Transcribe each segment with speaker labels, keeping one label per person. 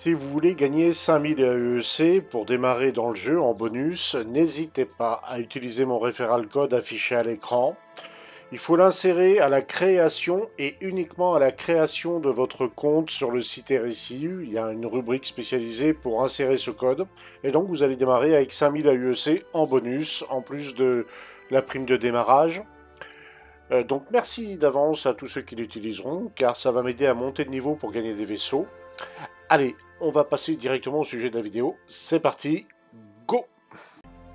Speaker 1: Si vous voulez gagner 5000 AEC pour démarrer dans le jeu en bonus, n'hésitez pas à utiliser mon référal code affiché à l'écran. Il faut l'insérer à la création et uniquement à la création de votre compte sur le site RSI. Il y a une rubrique spécialisée pour insérer ce code. Et donc vous allez démarrer avec 5000 AEC en bonus, en plus de la prime de démarrage. Donc merci d'avance à tous ceux qui l'utiliseront, car ça va m'aider à monter de niveau pour gagner des vaisseaux. Allez, on va passer directement au sujet de la vidéo. C'est parti, go!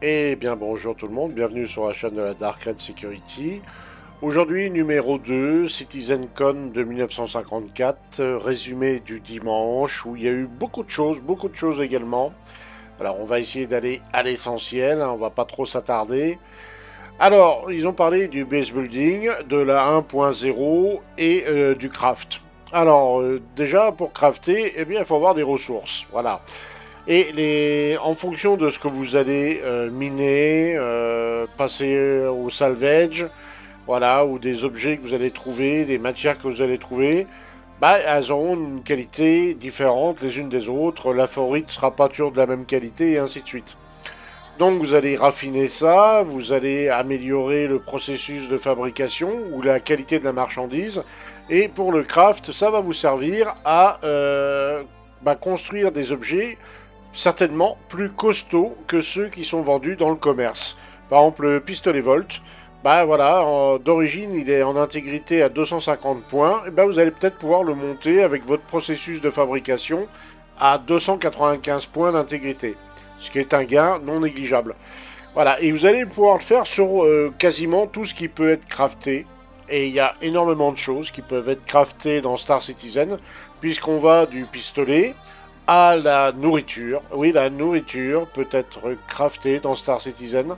Speaker 1: Eh bien bonjour tout le monde, bienvenue sur la chaîne de la Dark Red Security. Aujourd'hui, numéro 2, CitizenCon de 1954, résumé du dimanche, où il y a eu beaucoup de choses également. Alors on va essayer d'aller à l'essentiel, hein, on va pas trop s'attarder. Alors, ils ont parlé du base building, de la 1.0 et du craft. Alors, déjà, pour crafter, eh bien, il faut avoir des ressources, voilà. Et en fonction de ce que vous allez miner, passer au salvage, voilà, ou des objets que vous allez trouver, des matières que vous allez trouver, bah, elles auront une qualité différente les unes des autres. La ferrite ne sera pas toujours de la même qualité, et ainsi de suite. Donc vous allez raffiner ça, vous allez améliorer le processus de fabrication ou la qualité de la marchandise. Et pour le craft, ça va vous servir à construire des objets certainement plus costauds que ceux qui sont vendus dans le commerce. Par exemple, le pistolet Volt, bah voilà, d'origine il est en intégrité à 250 points. Et bah, vous allez peut-être pouvoir le monter avec votre processus de fabrication à 295 points d'intégrité. Ce qui est un gain non négligeable. Voilà, et vous allez pouvoir le faire sur quasiment tout ce qui peut être crafté. Et il y a énormément de choses qui peuvent être craftées dans Star Citizen, puisqu'on va du pistolet à la nourriture. Oui, la nourriture peut être craftée dans Star Citizen.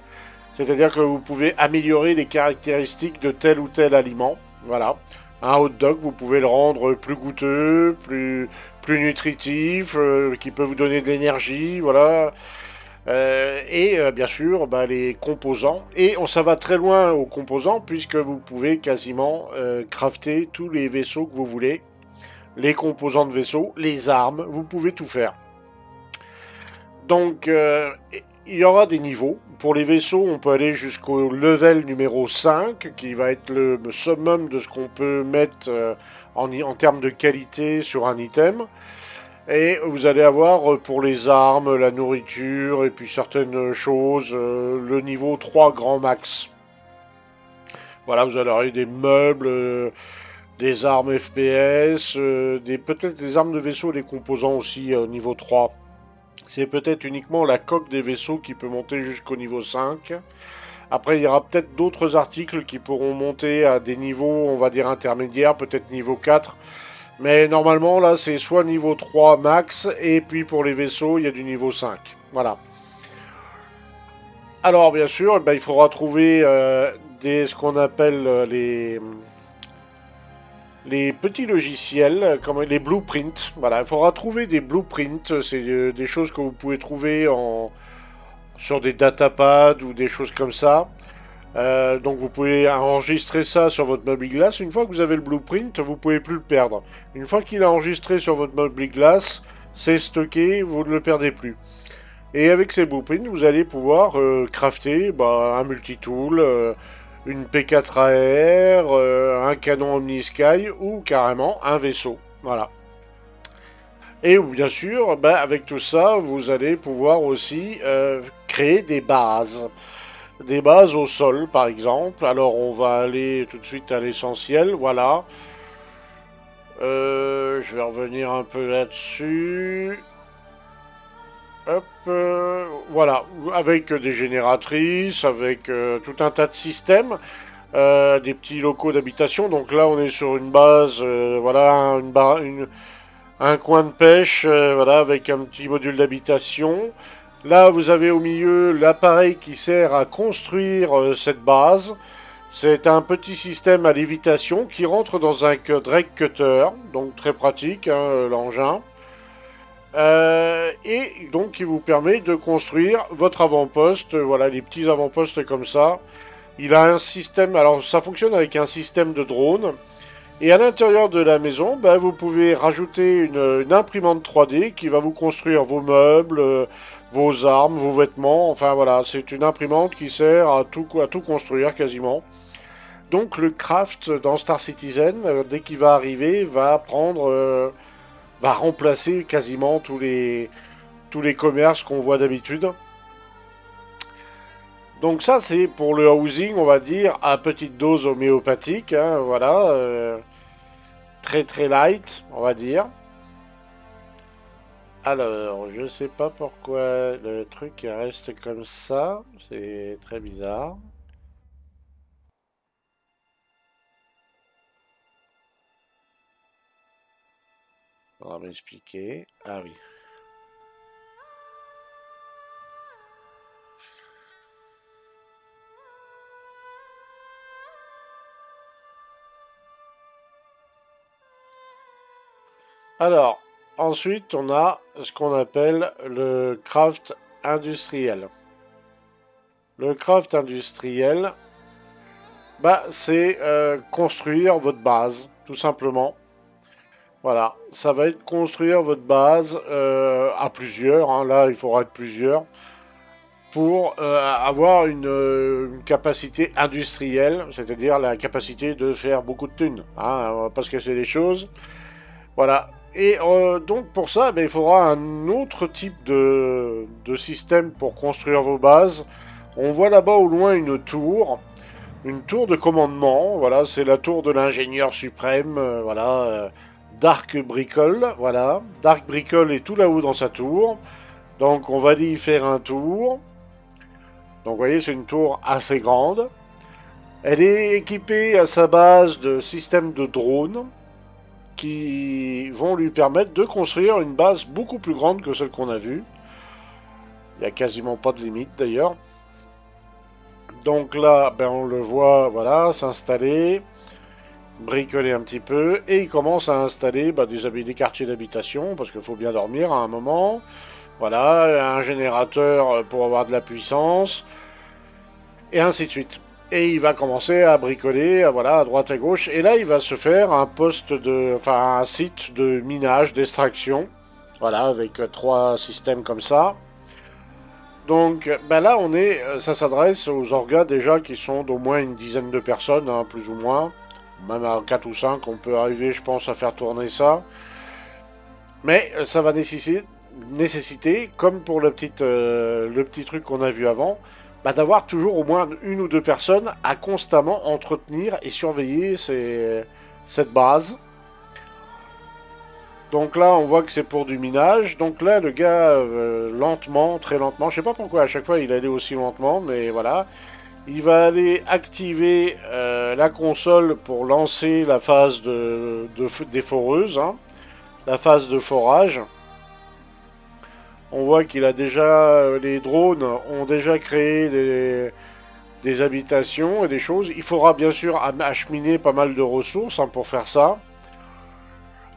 Speaker 1: C'est-à-dire que vous pouvez améliorer les caractéristiques de tel ou tel aliment. Voilà. Un hot dog, vous pouvez le rendre plus goûteux, plus nutritif, qui peut vous donner de l'énergie, voilà. Bien sûr, bah, les composants. Et ça va très loin aux composants, puisque vous pouvez quasiment crafter tous les vaisseaux que vous voulez. Les composants de vaisseaux, les armes, vous pouvez tout faire. Donc, il y aura des niveaux. Pour les vaisseaux, on peut aller jusqu'au level numéro 5, qui va être le summum de ce qu'on peut mettre en termes de qualité sur un item. Et vous allez avoir pour les armes, la nourriture et puis certaines choses, le niveau 3 grand max. Voilà, vous allez avoir des meubles, des armes FPS, peut-être des armes de vaisseau, des composants aussi au niveau 3. C'est peut-être uniquement la coque des vaisseaux qui peut monter jusqu'au niveau 5. Après, il y aura peut-être d'autres articles qui pourront monter à des niveaux, on va dire, intermédiaires, peut-être niveau 4. Mais normalement, là, c'est soit niveau 3 max, et puis pour les vaisseaux, il y a du niveau 5. Voilà. Alors, bien sûr, ben, il faudra trouver ce qu'on appelle les petits logiciels, comme les blueprints. Voilà, il faudra trouver des blueprints. C'est des choses que vous pouvez trouver sur des datapads ou des choses comme ça. Donc vous pouvez enregistrer ça sur votre mobiGlas. Une fois que vous avez le blueprint, vous ne pouvez plus le perdre. Une fois qu'il est enregistré sur votre mobiGlas, c'est stocké, vous ne le perdez plus. Et avec ces blueprints, vous allez pouvoir crafter un multitool, une P4AR, un canon OmniSky ou carrément un vaisseau. Voilà. Et bien sûr, avec tout ça, vous allez pouvoir aussi créer des bases. Des bases au sol, par exemple. Alors, on va aller tout de suite à l'essentiel. Voilà. Je vais revenir un peu là-dessus. Hop. Voilà. Avec des génératrices, avec tout un tas de systèmes. Des petits locaux d'habitation. Donc là, on est sur une base. Voilà, un coin de pêche. Voilà, avec un petit module d'habitation. Là, vous avez au milieu l'appareil qui sert à construire cette base. C'est un petit système à lévitation qui rentre dans un drag cutter, donc très pratique, hein, l'engin. Et donc qui vous permet de construire votre avant-poste, voilà, les petits avant-postes comme ça. Il a un système, alors ça fonctionne avec un système de drone Et à l'intérieur de la maison, bah, vous pouvez rajouter une imprimante 3D qui va vous construire vos meubles, vos armes, vos vêtements. Enfin voilà, c'est une imprimante qui sert à tout construire quasiment. Donc le craft dans Star Citizen, dès qu'il va arriver, va remplacer quasiment tous les commerces qu'on voit d'habitude. Donc ça c'est pour le housing, on va dire, à petite dose homéopathique, hein, voilà, très très light, on va dire. Alors, je sais pas pourquoi le truc reste comme ça, c'est très bizarre. On va m'expliquer. Ah oui. Alors, ensuite, on a ce qu'on appelle le craft industriel. Le craft industriel, bah, c'est construire votre base, tout simplement. Voilà, ça va être construire votre base à plusieurs, hein. Là, il faudra être plusieurs pour avoir une capacité industrielle, c'est-à-dire la capacité de faire beaucoup de thunes, hein, on va pas se cacher les choses. Voilà. Et donc pour ça, ben, il faudra un autre type de système pour construire vos bases. On voit là-bas au loin une tour de commandement. Voilà, c'est la tour de l'ingénieur suprême. Voilà, Dark Bricole. Voilà, Dark Bricole est tout là-haut dans sa tour. Donc on va y faire un tour. Donc vous voyez, c'est une tour assez grande. Elle est équipée à sa base de systèmes de drones qui vont lui permettre de construire une base beaucoup plus grande que celle qu'on a vue. Il n'y a quasiment pas de limite d'ailleurs. Donc là, ben, on le voit, voilà, s'installer, bricoler un petit peu, et il commence à installer des quartiers d'habitation, parce qu'il faut bien dormir à un moment. Voilà, un générateur pour avoir de la puissance, et ainsi de suite. Et il va commencer à bricoler, voilà, à droite à gauche. Et là, il va se faire un site de minage, d'extraction. Voilà, avec trois systèmes comme ça. Donc, ben là, ça s'adresse aux orgas déjà qui sont d'au moins une dizaine de personnes, hein, plus ou moins. Même à 4 ou 5, on peut arriver, je pense, à faire tourner ça. Mais ça va nécessiter, comme pour le petit truc qu'on a vu avant, bah, d'avoir toujours au moins une ou deux personnes à constamment entretenir et surveiller cette base. Donc là, on voit que c'est pour du minage. Donc là, le gars, lentement, très lentement, je sais pas pourquoi à chaque fois il allait aussi lentement, mais voilà. Il va aller activer la console pour lancer la phase des foreuses, hein, la phase de forage. On voit qu'il a déjà, les drones ont déjà créé des habitations et des choses. Il faudra bien sûr acheminer pas mal de ressources, hein, pour faire ça.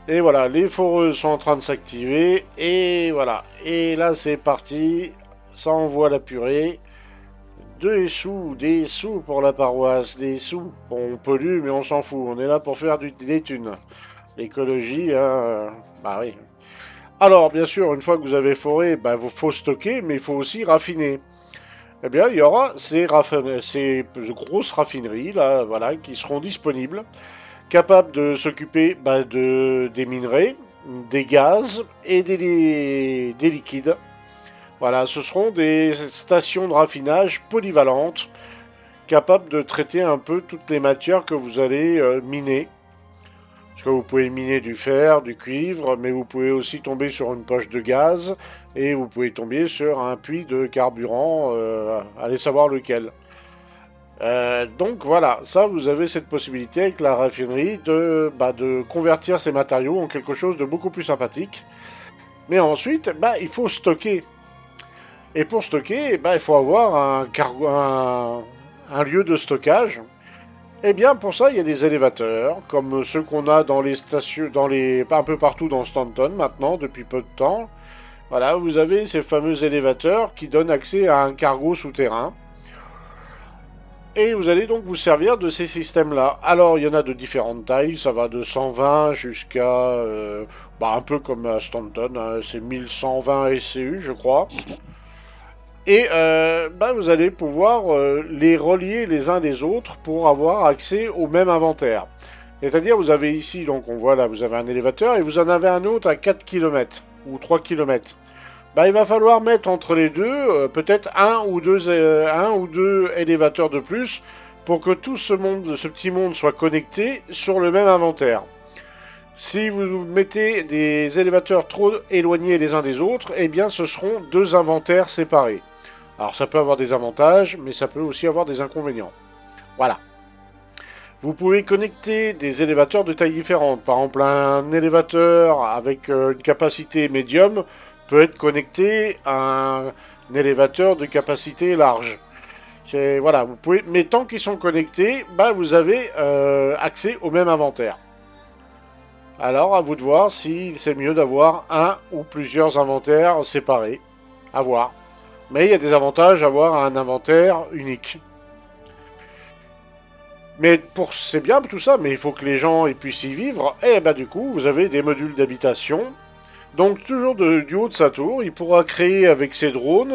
Speaker 1: Et voilà, les foreuses sont en train de s'activer. Et voilà. Et là, c'est parti. Ça envoie la purée. Des sous pour la paroisse, des sous. Bon, on pollue, mais on s'en fout. On est là pour faire des thunes. L'écologie, bah oui. Alors, bien sûr, une fois que vous avez foré, bah, il faut stocker, mais il faut aussi raffiner. Eh bien, il y aura ces grosses raffineries, là, voilà, qui seront disponibles, capables de s'occuper, bah, des minerais, des gaz et des liquides. Voilà, ce seront des stations de raffinage polyvalentes, capables de traiter un peu toutes les matières que vous allez miner. Parce que vous pouvez miner du fer, du cuivre, mais vous pouvez aussi tomber sur une poche de gaz, et vous pouvez tomber sur un puits de carburant, allez savoir lequel. Donc voilà, ça vous avez cette possibilité avec la raffinerie de convertir ces matériaux en quelque chose de beaucoup plus sympathique. Mais ensuite, bah, il faut stocker. Et pour stocker, bah, il faut avoir un lieu de stockage. Eh bien, pour ça, il y a des élévateurs, comme ceux qu'on a dans les stations, un peu partout dans Stanton maintenant, depuis peu de temps. Voilà, vous avez ces fameux élévateurs qui donnent accès à un cargo souterrain. Et vous allez donc vous servir de ces systèmes-là. Alors, il y en a de différentes tailles, ça va de 120 jusqu'à... un peu comme à Stanton, hein, c'est 1120 SCU, je crois. Et vous allez pouvoir les relier les uns des autres pour avoir accès au même inventaire. C'est-à-dire, vous avez ici, donc on voit là, vous avez un élévateur et vous en avez un autre à 4 km ou 3 km. Il va falloir mettre entre les deux peut-être un ou deux élévateurs de plus pour que tout ce petit monde soit connecté sur le même inventaire. Si vous mettez des élévateurs trop éloignés les uns des autres, eh bien ce seront deux inventaires séparés. Alors ça peut avoir des avantages, mais ça peut aussi avoir des inconvénients. Voilà. Vous pouvez connecter des élévateurs de tailles différentes. Par exemple, un élévateur avec une capacité médium peut être connecté à un élévateur de capacité large. Voilà, vous pouvez, mais tant qu'ils sont connectés, vous avez accès au même inventaire. Alors, à vous de voir si c'est mieux d'avoir un ou plusieurs inventaires séparés. À voir. Mais il y a des avantages à avoir un inventaire unique. Mais c'est bien tout ça, mais il faut que les gens puissent y vivre. Et du coup, vous avez des modules d'habitation. Donc toujours du haut de sa tour, il pourra créer avec ses drones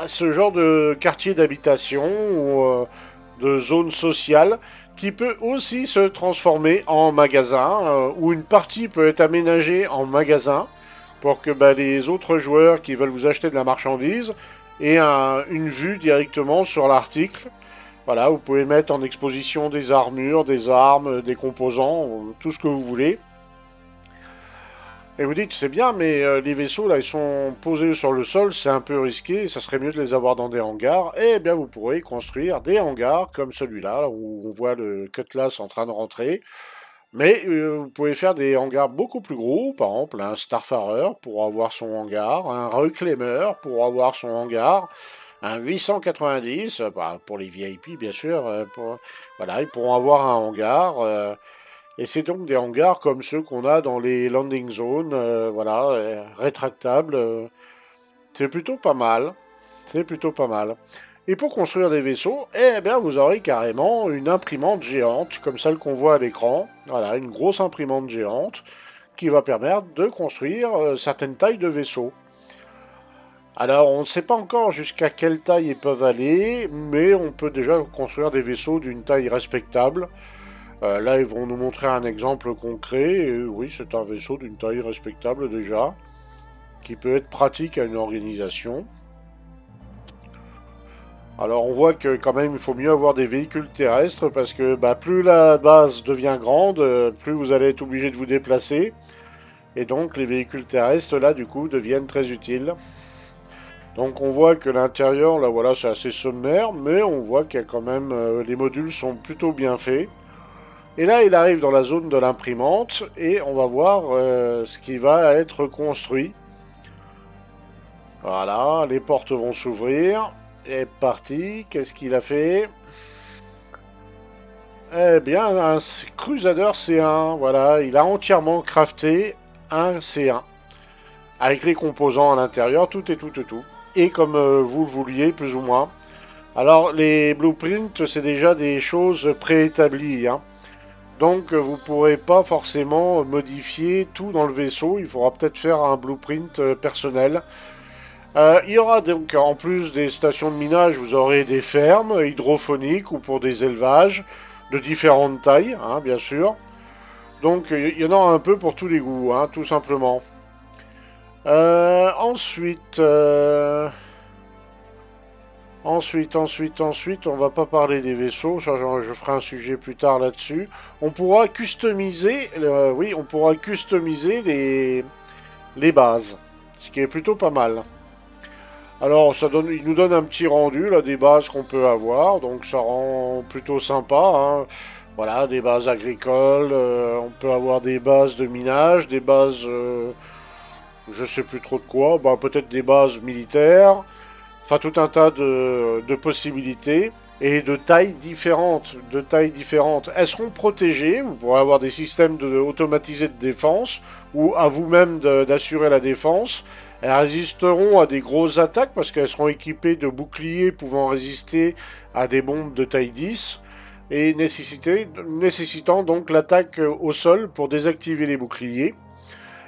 Speaker 1: ce genre de quartier d'habitation ou de zone sociale qui peut aussi se transformer en magasin, où une partie peut être aménagée en magasin pour que les autres joueurs qui veulent vous acheter de la marchandise aient une vue directement sur l'article. Voilà, vous pouvez mettre en exposition des armures, des armes, des composants, tout ce que vous voulez. Et vous dites, c'est bien, mais les vaisseaux, là, ils sont posés sur le sol, c'est un peu risqué, ça serait mieux de les avoir dans des hangars. Eh bien, vous pourrez construire des hangars comme celui-là, où on voit le Cutlass en train de rentrer. Mais vous pouvez faire des hangars beaucoup plus gros, par exemple un Starfarer pour avoir son hangar, un Reclaimer pour avoir son hangar, un 890, pour les VIP bien sûr, voilà, ils pourront avoir un hangar. Et c'est donc des hangars comme ceux qu'on a dans les landing zones, rétractables. C'est plutôt pas mal. C'est plutôt pas mal. Et pour construire des vaisseaux, eh bien vous aurez carrément une imprimante géante, comme celle qu'on voit à l'écran. Voilà, une grosse imprimante géante qui va permettre de construire certaines tailles de vaisseaux. Alors on ne sait pas encore jusqu'à quelle taille ils peuvent aller, mais on peut déjà construire des vaisseaux d'une taille respectable. Là, ils vont nous montrer un exemple concret. Et oui, c'est un vaisseau d'une taille respectable déjà, qui peut être pratique à une organisation. Alors, on voit que quand même, il faut mieux avoir des véhicules terrestres parce que plus la base devient grande, plus vous allez être obligé de vous déplacer. Et donc, les véhicules terrestres, là, du coup, deviennent très utiles. Donc, on voit que l'intérieur, là, voilà, c'est assez sommaire, mais on voit qu'il y a quand même... les modules sont plutôt bien faits. Et là, il arrive dans la zone de l'imprimante et on va voir ce qui va être construit. Voilà, les portes vont s'ouvrir. Et parti, qu'est-ce qu'il a fait? Eh bien, un Crusader C1, voilà, il a entièrement crafté un C1. Avec les composants à l'intérieur, tout et tout et tout. Et comme vous le vouliez, plus ou moins. Alors, les blueprints, c'est déjà des choses préétablies, hein. Donc vous ne pourrez pas forcément modifier tout dans le vaisseau, il faudra peut-être faire un blueprint personnel. Il y aura donc en plus des stations de minage, vous aurez des fermes hydrophoniques ou pour des élevages de différentes tailles, hein, bien sûr. Donc il y en aura un peu pour tous les goûts, hein, tout simplement. Ensuite... Ensuite, on va pas parler des vaisseaux, ça, je ferai un sujet plus tard là-dessus. On pourra customiser, oui, on pourra customiser les bases, ce qui est plutôt pas mal. Alors, il nous donne un petit rendu là des bases qu'on peut avoir, donc ça rend plutôt sympa, hein. Voilà, des bases agricoles, on peut avoir des bases de minage, des bases, je sais plus trop de quoi, peut-être des bases militaires. Enfin, tout un tas de possibilités et de tailles différentes. Elles seront protégées. Vous pourrez avoir des systèmes automatisés de défense ou à vous-même d'assurer la défense. Elles résisteront à des grosses attaques parce qu'elles seront équipées de boucliers pouvant résister à des bombes de taille 10 et nécessitant donc l'attaque au sol pour désactiver les boucliers.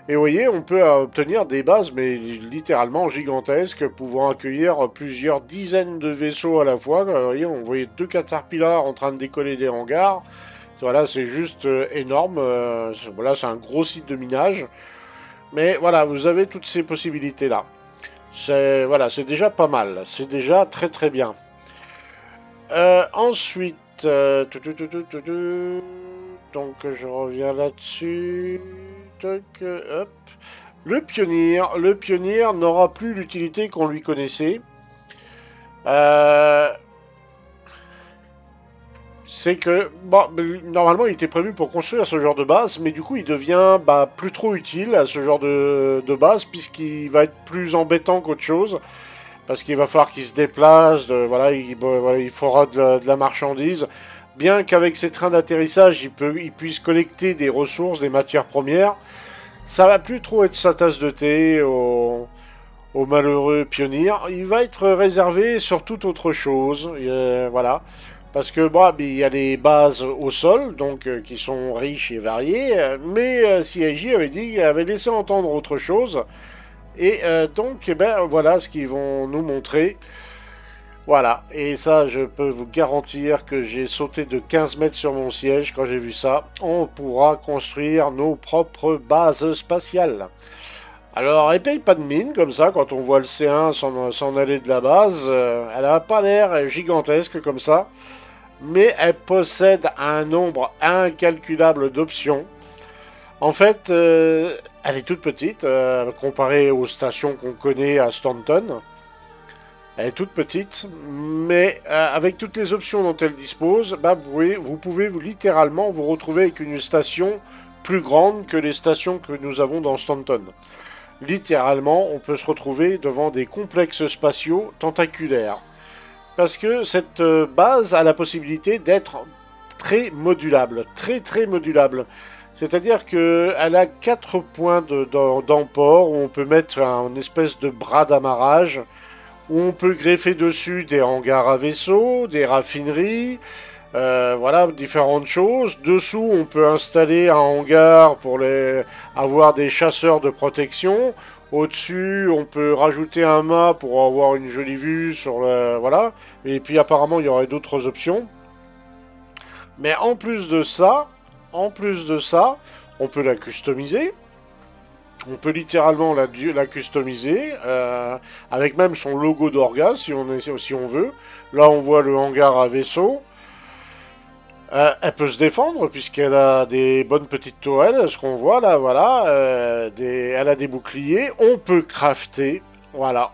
Speaker 1: Et vous voyez, on peut obtenir des bases, mais littéralement gigantesques, pouvant accueillir plusieurs dizaines de vaisseaux à la fois. Vous voyez, on voyait 2 caterpillars en train de décoller des hangars. Voilà, c'est juste énorme. Voilà, c'est un gros site de minage. Mais voilà, vous avez toutes ces possibilités-là. Voilà, c'est déjà pas mal. C'est déjà très très bien. Ensuite, donc je reviens là-dessus. Hop. Le pionnier n'aura plus l'utilité qu'on lui connaissait. C'est que, bon, normalement il était prévu pour construire ce genre de base, mais du coup il devient plus trop utile à ce genre de base, puisqu'il va être plus embêtant qu'autre chose. Parce qu'il va falloir qu'il se déplace, voilà, il fera de la marchandise. Bien qu'avec ses trains d'atterrissage, il puisse collecter des ressources, des matières premières, ça va plus trop être sa tasse de thé au malheureux pionnier. Il va être réservé sur toute autre chose, voilà. Parce que il y a des bases au sol, donc qui sont riches et variées, mais CIJ avait laissé entendre autre chose. Et donc, voilà ce qu'ils vont nous montrer. Voilà, et ça, je peux vous garantir que j'ai sauté de 15 mètres sur mon siège quand j'ai vu ça. On pourra construire nos propres bases spatiales. Alors, elle paye pas de mine, comme ça, quand on voit le C1 s'en aller de la base. Elle n'a pas l'air gigantesque comme ça, mais elle possède un nombre incalculable d'options. En fait, elle est toute petite, comparée aux stations qu'on connaît à Stanton. Elle est toute petite, mais avec toutes les options dont elle dispose, vous pouvez littéralement vous retrouver avec une station plus grande que les stations que nous avons dans Stanton. Littéralement, on peut se retrouver devant des complexes spatiaux tentaculaires. Parce que cette base a la possibilité d'être très modulable, très très modulable. C'est-à-dire qu'elle a 4 points d'emport où on peut mettre une espèce de bras d'amarrage, où on peut greffer dessus des hangars à vaisseaux, des raffineries, voilà, différentes choses. Dessous, on peut installer un hangar pour avoir des chasseurs de protection. Au-dessus, on peut rajouter un mât pour avoir une jolie vue sur le... Voilà. Et puis apparemment, il y aurait d'autres options. Mais en plus de ça, on peut la customiser. On peut littéralement la customiser, avec même son logo d'Orga, si on veut. Là, on voit le hangar à vaisseau. Elle peut se défendre, puisqu'elle a des bonnes petites tourelles, ce qu'on voit là, voilà. Elle a des boucliers. On peut crafter, voilà,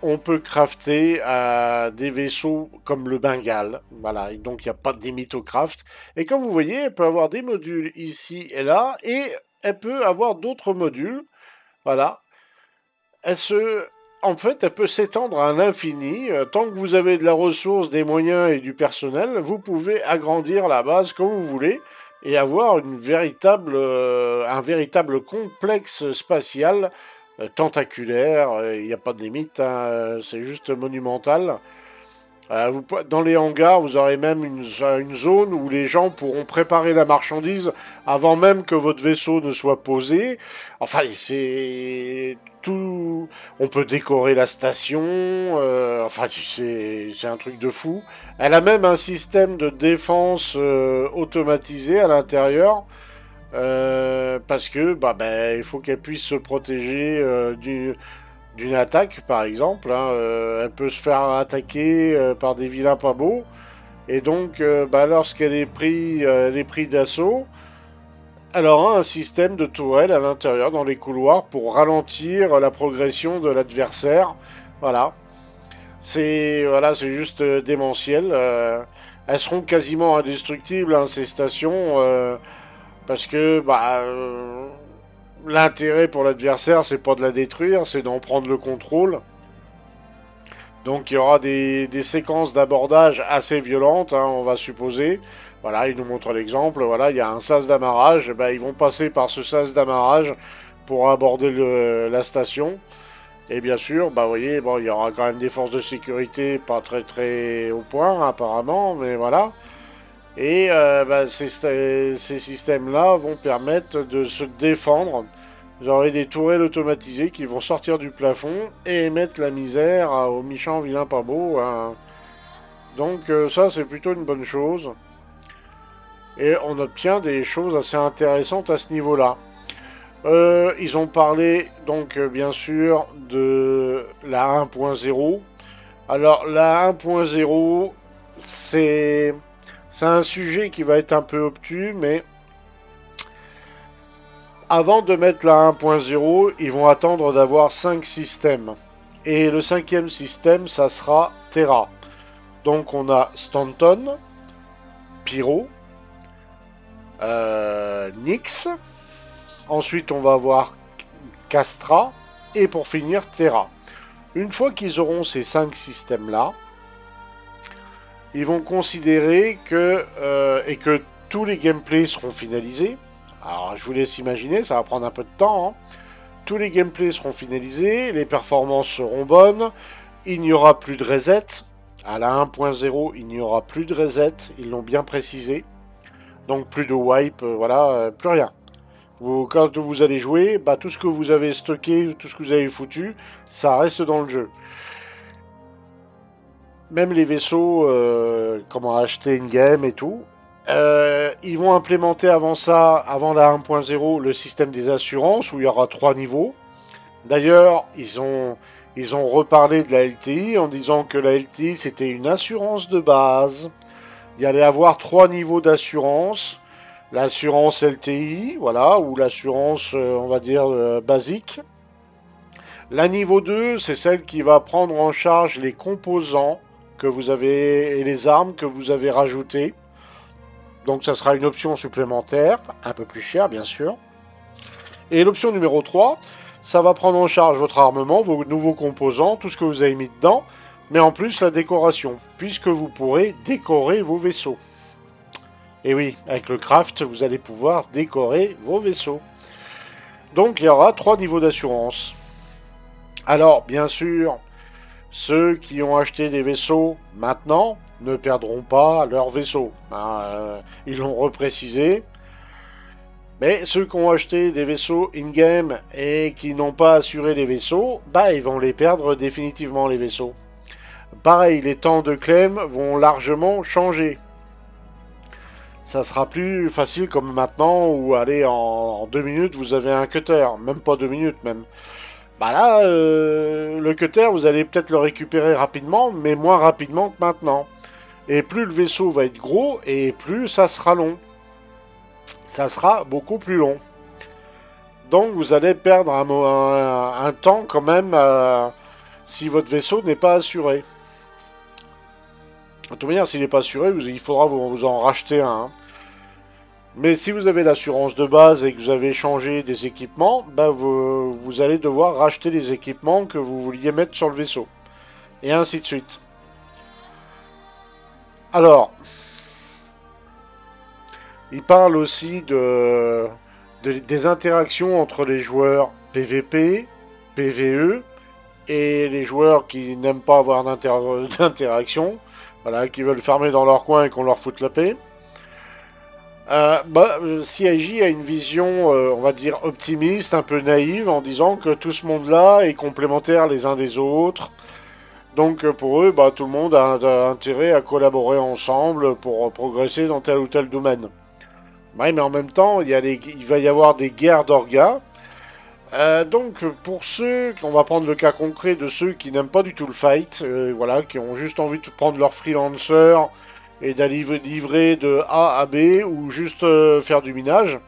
Speaker 1: des vaisseaux comme le Bengale. Voilà, et donc il n'y a pas de limite au craft. Et comme vous voyez, elle peut avoir des modules ici et là, et elle peut avoir d'autres modules. Voilà. En fait, elle peut s'étendre à l'infini. Tant que vous avez de la ressource, des moyens et du personnel, vous pouvez agrandir la base comme vous voulez et avoir un véritable complexe spatial tentaculaire. Il n'y a pas de limite, hein, c'est juste monumental. Dans les hangars, vous aurez même une zone où les gens pourront préparer la marchandise avant même que votre vaisseau ne soit posé. Enfin, c'est tout. On peut décorer la station. Enfin, c'est un truc de fou. Elle a même un système de défense automatisé à l'intérieur. Parce que il faut qu'elle puisse se protéger d'une attaque, par exemple. Hein. Elle peut se faire attaquer par des vilains pas beaux. Et donc, lorsqu'elle est prise d'assaut, elle aura un système de tourelles à l'intérieur, dans les couloirs, pour ralentir la progression de l'adversaire. Voilà. C'est juste démentiel. Elles seront quasiment indestructibles, hein, ces stations, parce que l'intérêt pour l'adversaire, c'est pas de la détruire, c'est d'en prendre le contrôle. Donc il y aura des séquences d'abordage assez violentes, hein, on va supposer. Voilà, il nous montre l'exemple. Voilà, il y a un sas d'amarrage. Ils vont passer par ce sas d'amarrage pour aborder la station. Et bien sûr, bah vous voyez, bon, il y aura quand même des forces de sécurité pas très très au point apparemment, mais voilà. Et bah, ces systèmes-là vont permettre de se défendre. Vous aurez des tourelles automatisées qui vont sortir du plafond et mettre la misère aux méchants vilains pas beaux, hein. Donc ça, c'est plutôt une bonne chose. Et on obtient des choses assez intéressantes à ce niveau-là. Ils ont parlé donc bien sûr de la 1.0. Alors la 1.0, c'est un sujet qui va être un peu obtus, mais avant de mettre la 1.0, ils vont attendre d'avoir 5 systèmes. Et le cinquième système, ça sera Terra. Donc on a Stanton, Pyro, Nyx. Ensuite, on va avoir Castra. Et pour finir, Terra. Une fois qu'ils auront ces 5 systèmes-là, ils vont considérer que, et que tous les gameplays seront finalisés. Alors, je vous laisse imaginer, ça va prendre un peu de temps, hein. Tous les gameplays seront finalisés, les performances seront bonnes, il n'y aura plus de reset. À la 1.0, il n'y aura plus de reset, ils l'ont bien précisé. Donc plus de wipe, voilà, plus rien. Quand vous allez jouer, bah, tout ce que vous avez stocké, tout ce que vous avez foutu, ça reste dans le jeu. Même les vaisseaux, comment acheter une game et tout. Ils vont implémenter avant ça, avant la 1.0, le système des assurances où il y aura 3 niveaux. D'ailleurs, ils ont reparlé de la LTI en disant que la LTI c'était une assurance de base. Il y allait avoir 3 niveaux d'assurance. L'assurance LTI, voilà, ou l'assurance, on va dire, basique. La niveau 2, c'est celle qui va prendre en charge les composants que vous avez et les armes que vous avez rajoutées. Donc ça sera une option supplémentaire, un peu plus chère bien sûr. Et l'option numéro 3, ça va prendre en charge votre armement, vos nouveaux composants, tout ce que vous avez mis dedans, mais en plus la décoration, puisque vous pourrez décorer vos vaisseaux. Et oui, avec le craft, vous allez pouvoir décorer vos vaisseaux. Donc il y aura 3 niveaux d'assurance. Alors, bien sûr, ceux qui ont acheté des vaisseaux maintenant ne perdront pas leur vaisseau, hein, ils l'ont reprécisé. Mais ceux qui ont acheté des vaisseaux in-game et qui n'ont pas assuré les vaisseaux, bah ils vont les perdre définitivement les vaisseaux. Pareil, les temps de claim vont largement changer. Ça sera plus facile comme maintenant où allez en 2 minutes vous avez un cutter, même pas 2 minutes même. Bah là, le cutter vous allez peut-être le récupérer rapidement, mais moins rapidement que maintenant. Et plus le vaisseau va être gros et plus ça sera long. Ça sera beaucoup plus long. Donc vous allez perdre un temps quand même si votre vaisseau n'est pas assuré. De toute manière, s'il n'est pas assuré, il faudra vous en racheter un, hein. Mais si vous avez l'assurance de base et que vous avez changé des équipements, bah vous allez devoir racheter les équipements que vous vouliez mettre sur le vaisseau. Et ainsi de suite. Alors, il parle aussi des interactions entre les joueurs PVP, PVE et les joueurs qui n'aiment pas avoir d'interaction, voilà, qui veulent fermer dans leur coin et qu'on leur foute la paix. CIJ a une vision, on va dire, optimiste, un peu naïve, en disant que tout ce monde-là est complémentaire les uns des autres. Donc pour eux, bah, tout le monde a intérêt à collaborer ensemble pour progresser dans tel ou tel domaine. Ouais, mais en même temps, il va y avoir des guerres d'orgas. Donc pour ceux, on va prendre le cas concret de ceux qui n'aiment pas du tout le fight, voilà, qui ont juste envie de prendre leur freelancer et d'aller livrer de A à B ou juste faire du minage,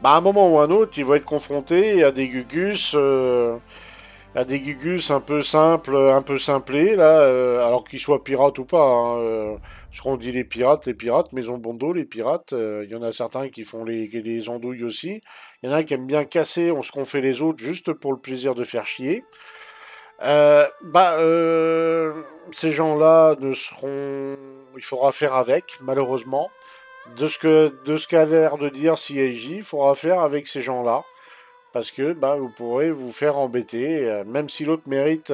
Speaker 1: bah à un moment ou à un autre, ils vont être confrontés à des gugus un peu simples, un peu simplés, là, alors qu'ils soient pirates ou pas, hein, ce qu'on dit les pirates, maison Bondo, les pirates, il y en a certains qui font les andouilles aussi, il y en a qui aiment bien casser ce qu'on fait les autres juste pour le plaisir de faire chier. Euh, bah, euh, Ces gens-là ne seront, il faudra faire avec, malheureusement. De ce qu'a l'air de dire CIJ, il faudra faire avec ces gens-là. parce que bah, vous pourrez vous faire embêter, même si l'autre mérite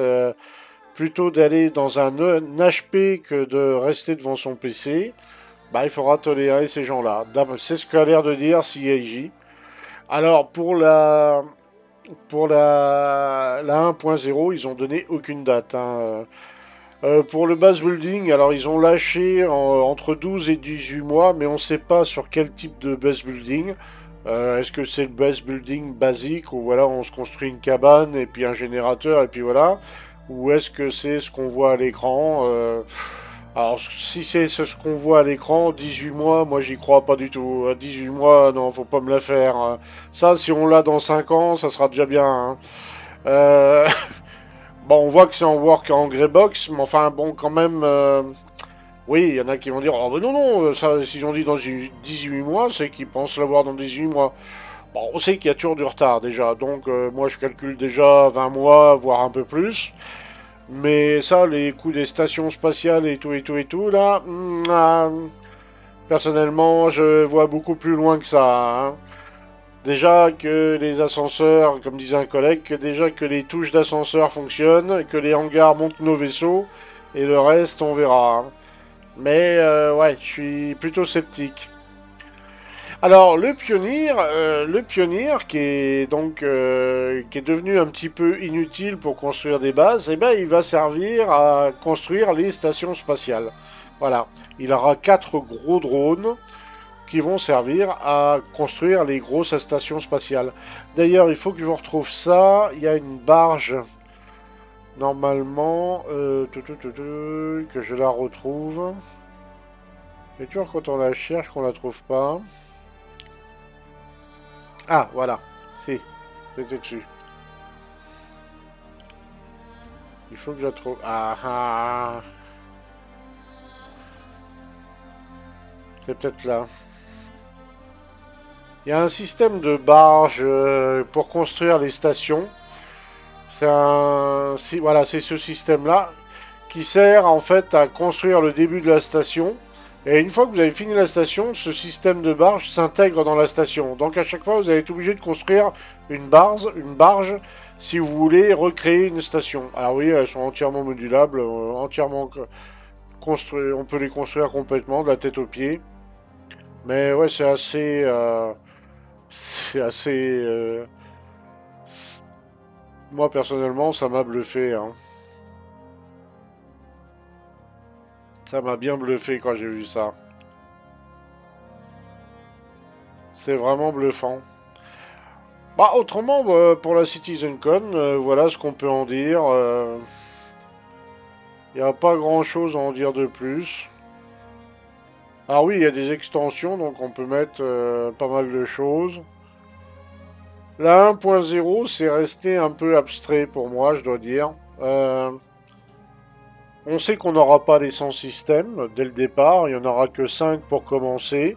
Speaker 1: plutôt d'aller dans un HP que de rester devant son PC, bah, il faudra tolérer ces gens-là. C'est ce qu'a l'air de dire CIJ. Alors pour la 1.0, ils ont donné aucune date, hein. Pour le base building, alors ils ont lâché entre 12 et 18 mois, mais on ne sait pas sur quel type de base building. Est-ce que c'est le base building basique, ou voilà, on se construit une cabane et puis un générateur et puis voilà, ou est-ce que c'est ce qu'on voit à l'écran? Alors si c'est ce qu'on voit à l'écran, 18 mois, moi j'y crois pas du tout. 18 mois, non, faut pas me la faire. Ça, si on l'a dans 5 ans, ça sera déjà bien, hein. Euh, Bon, on voit que c'est en work en greybox, mais enfin, bon, quand même, oui, il y en a qui vont dire, oh, ben non, non, ça, s'ils ont dit dans 18 mois, c'est qu'ils pensent l'avoir dans 18 mois. Bon, on sait qu'il y a toujours du retard, déjà, donc moi, je calcule déjà 20 mois, voire un peu plus. Mais ça, les coûts des stations spatiales et tout, et tout, et tout, là, personnellement, je vois beaucoup plus loin que ça, hein. Déjà que les ascenseurs, comme disait un collègue, que déjà que les touches d'ascenseur fonctionnent, que les hangars montent nos vaisseaux, et le reste, on verra, hein. Mais ouais, je suis plutôt sceptique. Alors le pionnier qui est donc qui est devenu un petit peu inutile pour construire des bases, eh ben il va servir à construire les stations spatiales. Voilà, il aura 4 gros drones qui vont servir à construire les grosses stations spatiales. D'ailleurs, il faut que je vous retrouve ça. Il y a une barge, normalement, que je la retrouve. Et toujours quand on la cherche, qu'on la trouve pas. Ah, voilà. Si, c'était dessus. Il faut que je la trouve. Ah, ah. C'est peut-être là. Il y a un système de barge pour construire les stations. Voilà, c'est ce système-là qui sert en fait à construire le début de la station. Et une fois que vous avez fini la station, ce système de barge s'intègre dans la station. Donc à chaque fois, vous allez être obligé de construire une barge si vous voulez recréer une station. Alors oui, elles sont entièrement modulables, entièrement construites. On peut les construire complètement, de la tête aux pieds. Mais ouais, c'est assez. Moi personnellement, ça m'a bluffé, hein. Ça m'a bien bluffé quand j'ai vu ça. C'est vraiment bluffant. Bah, autrement, pour la CitizenCon, voilà ce qu'on peut en dire. Il n'y a pas grand-chose à en dire de plus. Ah oui, il y a des extensions, donc on peut mettre pas mal de choses. La 1.0, c'est resté un peu abstrait pour moi, je dois dire. On sait qu'on n'aura pas les 100 systèmes dès le départ, il n'y en aura que 5 pour commencer.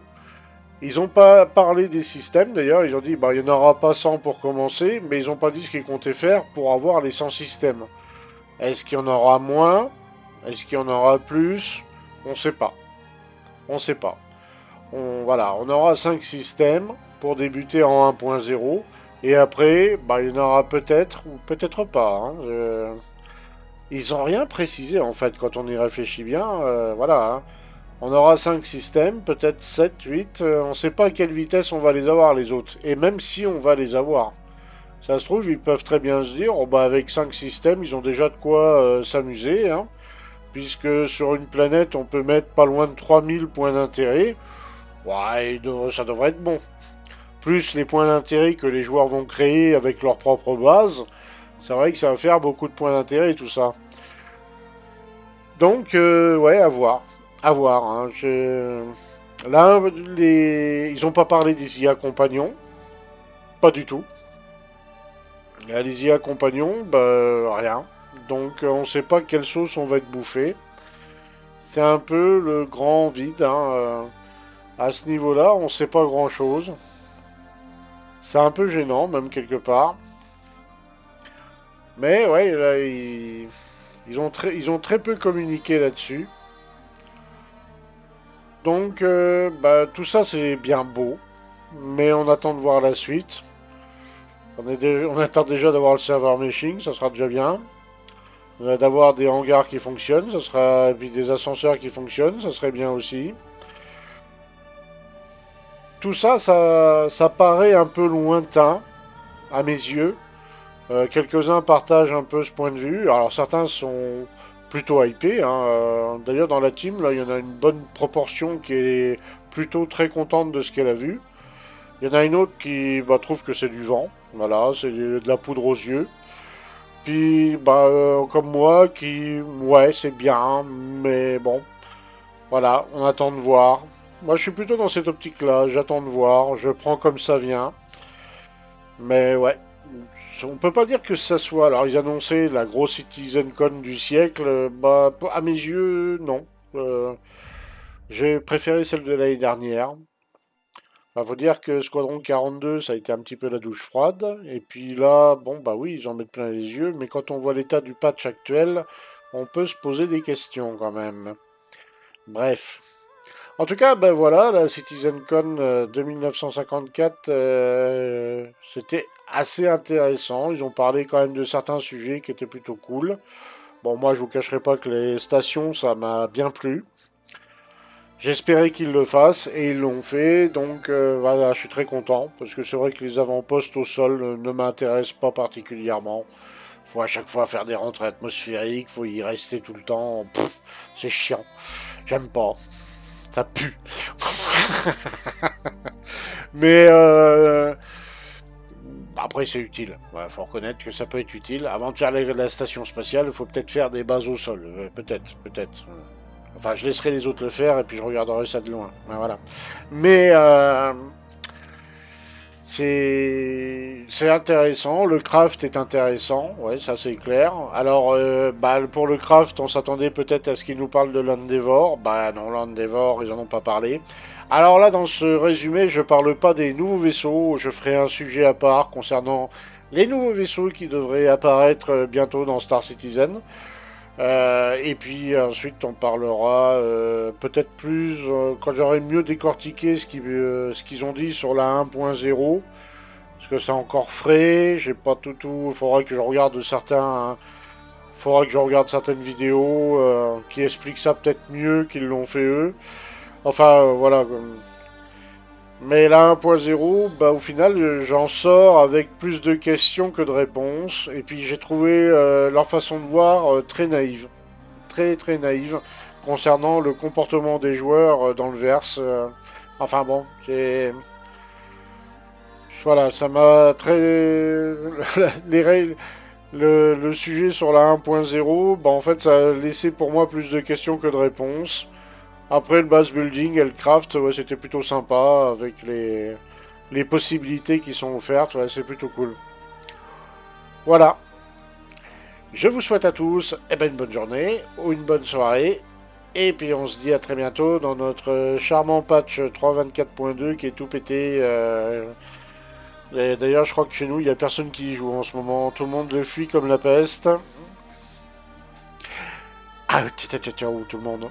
Speaker 1: Ils n'ont pas parlé des systèmes d'ailleurs, ils ont dit bah il n'y en aura pas 100 pour commencer, mais ils n'ont pas dit ce qu'ils comptaient faire pour avoir les 100 systèmes. Est-ce qu'il y en aura moins? Est-ce qu'il y en aura plus? On ne sait pas. On ne sait pas. Voilà, on aura 5 systèmes pour débuter en 1.0. Et après, bah, il y en aura peut-être ou peut-être pas, hein. Ils n'ont rien précisé en fait quand on y réfléchit bien. Voilà, hein. On aura 5 systèmes, peut-être 7, 8. On ne sait pas à quelle vitesse on va les avoir les autres. Et même si on va les avoir. Ça se trouve, ils peuvent très bien se dire, oh, bah, avec 5 systèmes, ils ont déjà de quoi s'amuser, hein. Puisque sur une planète, on peut mettre pas loin de 3000 points d'intérêt. Ouais, ça devrait être bon. Plus les points d'intérêt que les joueurs vont créer avec leur propre base. C'est vrai que ça va faire beaucoup de points d'intérêt et tout ça. Donc, ouais, à voir. À voir, hein. Là, ils n'ont pas parlé des IA compagnons. Pas du tout. Les IA compagnons, bah, rien. Donc, on ne sait pas quelle sauce on va être bouffé. C'est un peu le grand vide, hein. À ce niveau-là, on ne sait pas grand-chose. C'est un peu gênant, même quelque part. Mais ouais, là, ils ont très peu communiqué là-dessus. Donc, bah, tout ça, c'est bien beau. Mais on attend de voir la suite. On attend déjà d'avoir le serveur meshing, ça sera déjà bien. D'avoir des hangars qui fonctionnent, ça sera, et puis des ascenseurs qui fonctionnent, ça serait bien aussi. Tout ça, ça paraît un peu lointain à mes yeux. Quelques-uns partagent un peu ce point de vue. Alors certains sont plutôt hypés, hein. D'ailleurs dans la team, là, il y en a une bonne proportion qui est plutôt très contente de ce qu'elle a vu. Il y en a une autre qui trouve que c'est du vent. Voilà, c'est de la poudre aux yeux. Puis, comme moi, ouais, c'est bien, mais bon, voilà, on attend de voir. Moi, je suis plutôt dans cette optique-là, j'attends de voir, je prends comme ça vient. Mais ouais, on peut pas dire que ça soit. Alors, ils annonçaient la grosse CitizenCon du siècle, à mes yeux, non. Euh, j'ai préféré celle de l'année dernière. Faut dire que Squadron 42, ça a été un petit peu la douche froide. Et puis là, bon, bah oui, ils en mettent plein les yeux. Mais quand on voit l'état du patch actuel, on peut se poser des questions quand même. Bref. En tout cas, ben voilà, la CitizenCon de 1954, c'était assez intéressant. Ils ont parlé quand même de certains sujets qui étaient plutôt cool. Bon, moi, je vous cacherai pas que les stations, ça m'a bien plu. J'espérais qu'ils le fassent et ils l'ont fait, donc voilà, je suis très content parce que c'est vrai que les avant-postes au sol ne m'intéressent pas particulièrement. Faut à chaque fois faire des rentrées atmosphériques, faut y rester tout le temps. C'est chiant, j'aime pas, ça pue. Mais après c'est utile, ouais, faut reconnaître que ça peut être utile. Avant de faire la station spatiale, il faut peut-être faire des bases au sol, peut-être. Enfin, je laisserai les autres le faire et puis je regarderai ça de loin. Ben, voilà. Mais c'est intéressant. Le craft est intéressant. Ouais, ça c'est clair. Alors, pour le craft, on s'attendait peut-être à ce qu'ils nous parlent de l'Endeavor. Bah non, l'Endeavor, ils en ont pas parlé. Alors là, dans ce résumé, je parle pas des nouveaux vaisseaux. Je ferai un sujet à part concernant les nouveaux vaisseaux qui devraient apparaître bientôt dans Star Citizen. Et puis ensuite on parlera peut-être plus quand j'aurai mieux décortiqué ce qu'ils ont dit sur la 1.0 parce que c'est encore frais, j'ai pas tout, il faudra que je regarde certaines vidéos qui expliquent ça peut-être mieux qu'ils l'ont fait eux. Enfin voilà. Mais la 1.0, au final, j'en sors avec plus de questions que de réponses. Et puis j'ai trouvé leur façon de voir très naïve. Très très naïve concernant le comportement des joueurs dans le verse. Enfin bon, j'ai... Voilà, ça m'a très... les règles... Le sujet sur la 1.0, en fait, ça a laissé pour moi plus de questions que de réponses. Après, le base building et le craft, ouais, c'était plutôt sympa avec les possibilités qui sont offertes. Ouais, c'est plutôt cool. Voilà. Je vous souhaite à tous une bonne journée ou une bonne soirée. Et puis on se dit à très bientôt dans notre charmant patch 3.24.2 qui est tout pété. D'ailleurs, je crois que chez nous, il n'y a personne qui y joue en ce moment. Tout le monde le fuit comme la peste. Ah, ciao tout le monde.